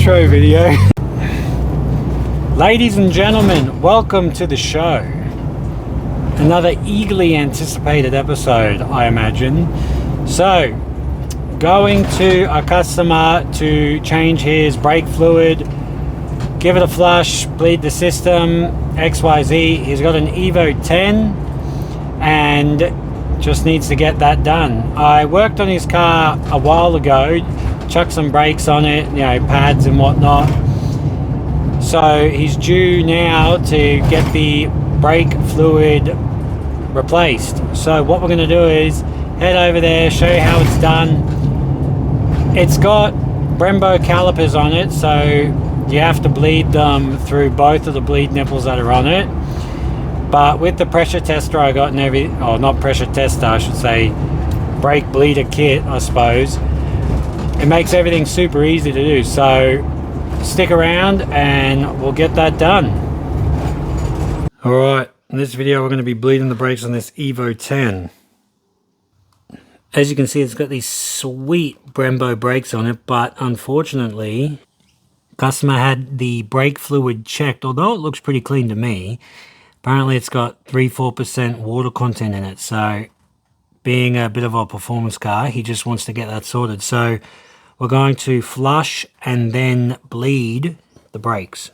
intro video. Ladies and gentlemen, welcome to the show. Another eagerly anticipated episode, I imagine. So, going to a customer to change his brake fluid, give it a flush, bleed the system, XYZ. He's got an Evo 10 and just needs to get that done. I worked on his car a while ago, chucked some brakes on it, you know, pads and whatnot. So he's due now to get the brake fluid replaced. So what we're going to do is head over there, show you how it's done. It's got Brembo calipers on it, so you have to bleed them through both of the bleed nipples that are on it. But with the pressure tester I got and everything, oh, not pressure tester, I should say, brake bleeder kit, I suppose, it makes everything super easy to do. So stick around and we'll get that done. Alright, in this video we're going to be bleeding the brakes on this Evo 10. As you can see, it's got these sweet Brembo brakes on it, but unfortunately customer had the brake fluid checked, although it looks pretty clean to me. Apparently it's got 3-4% water content in it, so being a bit of a performance car, he just wants to get that sorted. So we're going to flush and then bleed the brakes.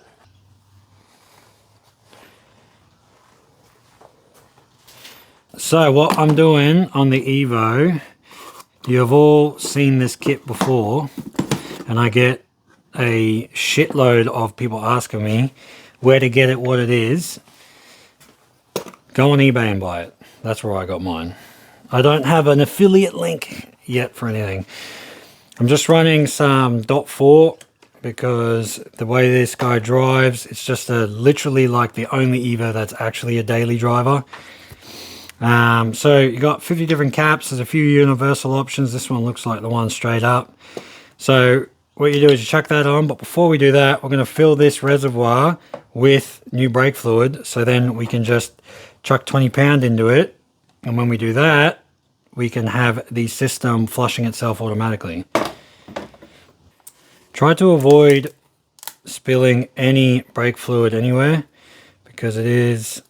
So what I'm doing on the Evo, you've all seen this kit before, and I get a shitload of people asking me where to get it, what it is. Go on eBay and buy it. That's where I got mine. I don't have an affiliate link yet for anything. I'm just running some .4 because the way this guy drives, it's just literally like the only Evo that's actually a daily driver. So you got 50 different caps. There's a few universal options. This one looks like the one straight up. So what you do is you chuck that on, but before we do that, we're going to fill this reservoir with new brake fluid. So then we can just chuck 20 pound into it. And when we do that, we can have the system flushing itself automatically. Try to avoid spilling any brake fluid anywhere because it is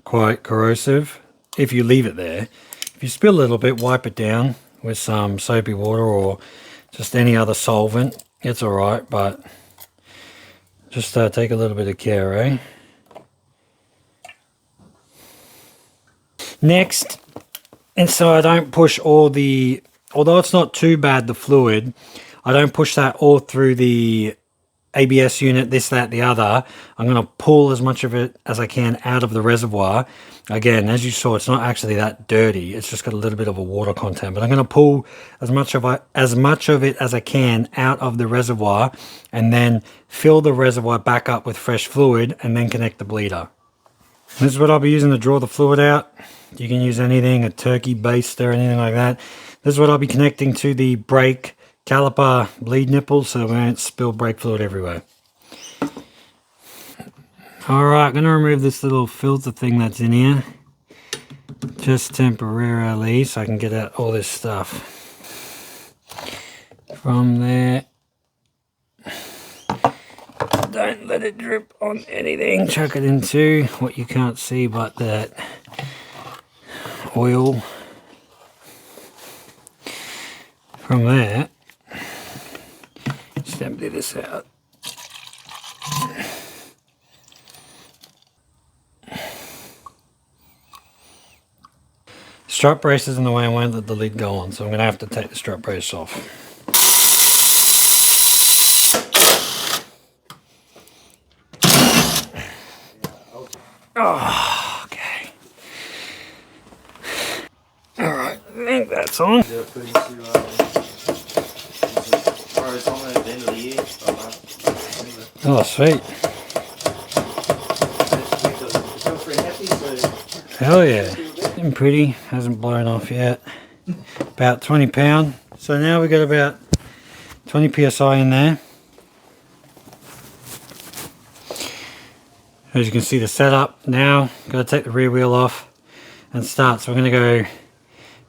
quite corrosive if you leave it there. If you spill a little bit, wipe it down with some soapy water or just any other solvent. It's alright, but just take a little bit of care, eh? Next, and so I don't push all the, although it's not too bad, the fluid, I don't push that all through the ABS unit, this, that, the other. I'm going to pull as much of it as I can out of the reservoir. Again, as you saw, it's not actually that dirty. It's just got a little bit of a water content. But I'm going to pull as much of it as I can out of the reservoir and then fill the reservoir back up with fresh fluid and then connect the bleeder. This is what I'll be using to draw the fluid out. You can use anything, a turkey baster or anything like that. This is what I'll be connecting to the brake caliper bleed nipple so we won't spill brake fluid everywhere. Alright, I'm going to remove this little filter thing that's in here. Just temporarily so I can get out all this stuff. From there. Don't let it drip on anything. Chuck it into what you can't see but that oil. From there, just empty this out. Strut brace is in the way, I won't let the lid go on, so I'm going to have to take the strut brace off. Oh, okay. Alright, I think that's on. Oh, sweet. Hell yeah. Getting pretty, hasn't blown off yet. About 20 pound. So now we've got about 20 psi in there. As you can see the setup now, got to take the rear wheel off and start. So we're going to go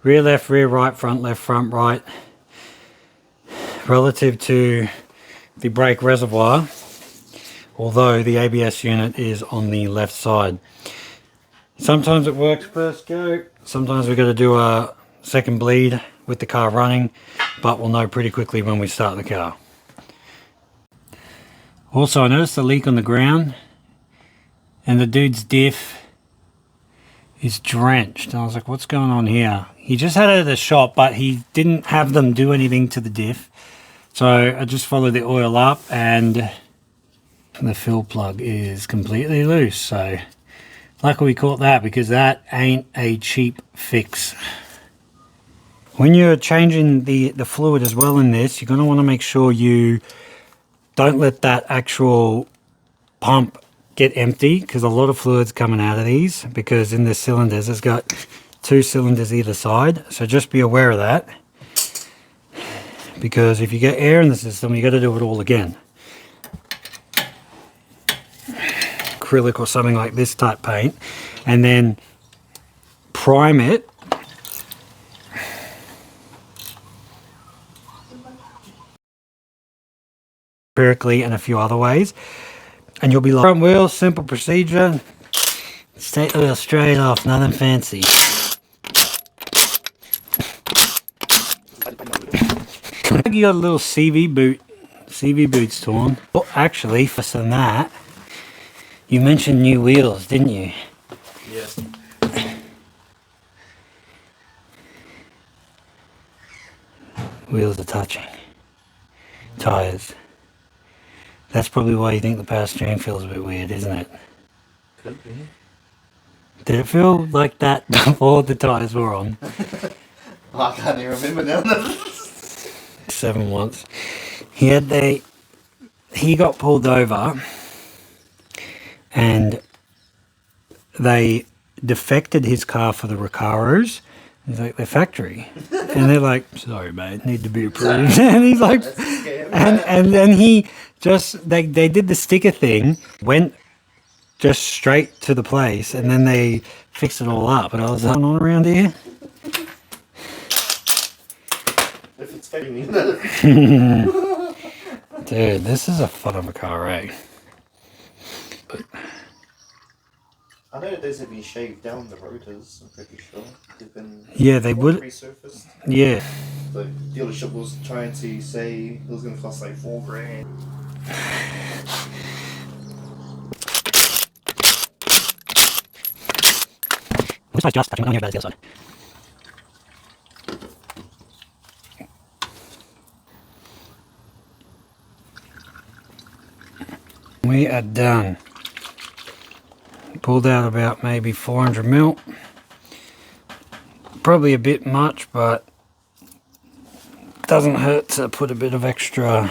rear left, rear right, front left, front right, relative to the brake reservoir, although the ABS unit is on the left side. Sometimes it works first go, sometimes we've got to do a second bleed with the car running, but we'll know pretty quickly when we start the car. Also, I noticed a leak on the ground and the dude's diff is drenched. I was like, what's going on here? He just had it at the shop, but he didn't have them do anything to the diff. So I just followed the oil up and the fill plug is completely loose. So luckily we caught that, because that ain't a cheap fix. When you're changing the fluid as well in this, you're going to want to make sure you don't let that actual pump get empty, because a lot of fluid's coming out of these, because in the cylinders it's got 2 cylinders either side. So just be aware of that, because if you get air in the system, you got to do it all again. Acrylic or something like this type paint, and then prime it. Empirically and a few other ways, and you'll be like, front wheel, simple procedure, take the wheel straight off, nothing fancy. You got a little CV boots torn. Well, actually, faster than that, you mentioned new wheels, didn't you? Yes. Wheels are touching. Tires. That's probably why you think the power steering feels a bit weird, isn't it? Could be. Did it feel like that before the tires were on? I can't even remember now. 7 once. He got pulled over and they defected his car for the Recaros. He's like, they're factory. And they're like, sorry mate, need to be approved. And he's like, and then he just, they did the sticker thing, went just straight to the place, and then they fixed it all up. And I was like, on around here? If it's fading. Dude, this is a fun of a car, eh? But I know those have been shaved down, the rotors, I'm pretty sure. They've been they would resurfaced. Yeah. The dealership was trying to say it was going to cost like $4,000. This one's just touching on here, but it's the other side. We are done. Pulled out about maybe 400 mil. Probably a bit much, but doesn't hurt to put a bit of extra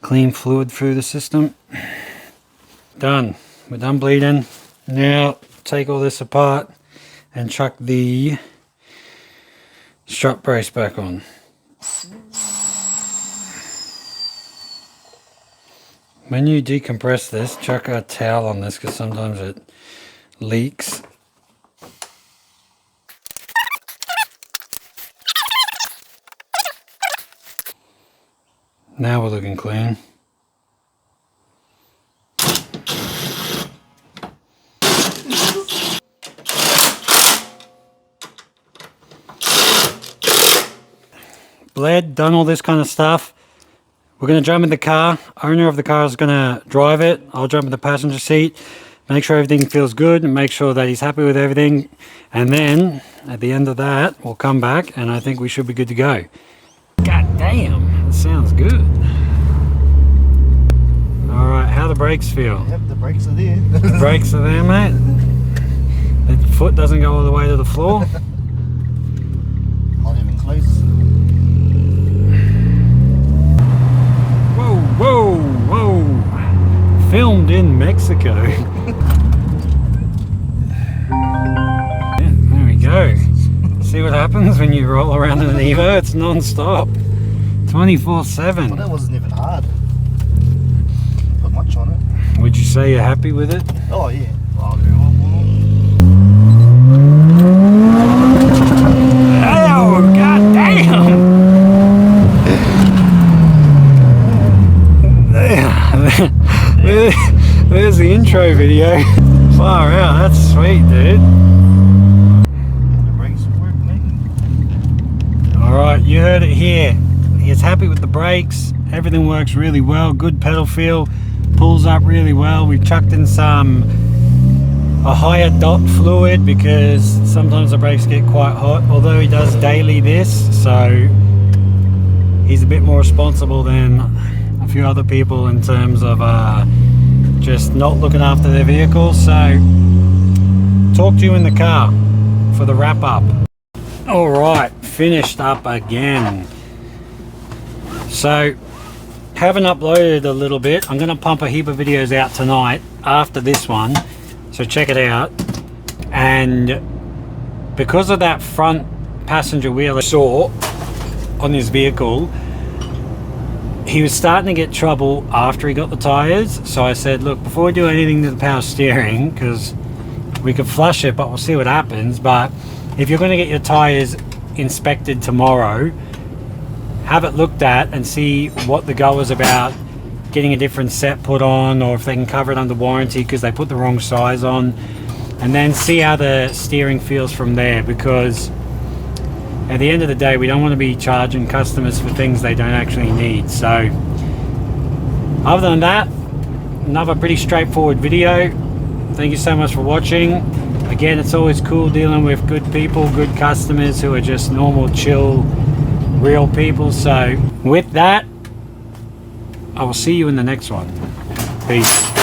clean fluid through the system. Done. We're done bleeding. Now take all this apart and chuck the strut brace back on. When you decompress this, chuck a towel on this, because sometimes it leaks. Now we're looking clean. Bled, done all this kind of stuff. We're going to jump in the car. Owner of the car is going to drive it. I'll jump in the passenger seat. Make sure everything feels good and make sure that he's happy with everything. And then at the end of that, we'll come back and I think we should be good to go. God damn, that sounds good. All right, how the brakes feel? Yep, the brakes are there. The brakes are there, mate. The foot doesn't go all the way to the floor. Not even close. Whoa, whoa. Filmed in Mexico. Yeah, there we go. See what happens when you roll around in an Evo? It's non-stop. 24/7. Well, that wasn't even hard. Put much on it. Would you say you're happy with it? Oh yeah. Oh, god damn! There's the intro video. Far out, that's sweet, dude. The brakes work, mate. Alright, you heard it here. He's happy with the brakes. Everything works really well. Good pedal feel. Pulls up really well. We've chucked in a higher dot fluid because sometimes the brakes get quite hot. Although he does daily this, so he's a bit more responsible than a few other people in terms of just not looking after their vehicles. So talk to you in the car for the wrap up. All right, finished up again. So haven't uploaded a little bit. I'm gonna pump a heap of videos out tonight after this one, so check it out. And because of that front passenger wheel I saw on this vehicle, he was starting to get trouble after he got the tires. So I said, look, before we do anything to the power steering, because we could flush it, but we'll see what happens. But if you're going to get your tires inspected tomorrow, have it looked at and see what the go is about getting a different set put on, or if they can cover it under warranty because they put the wrong size on, and then see how the steering feels from there. Because at the end of the day, we don't want to be charging customers for things they don't actually need. So other than that, another pretty straightforward video. Thank you so much for watching. Again, it's always cool dealing with good people, good customers who are just normal, chill, real people. So with that, I will see you in the next one. Peace.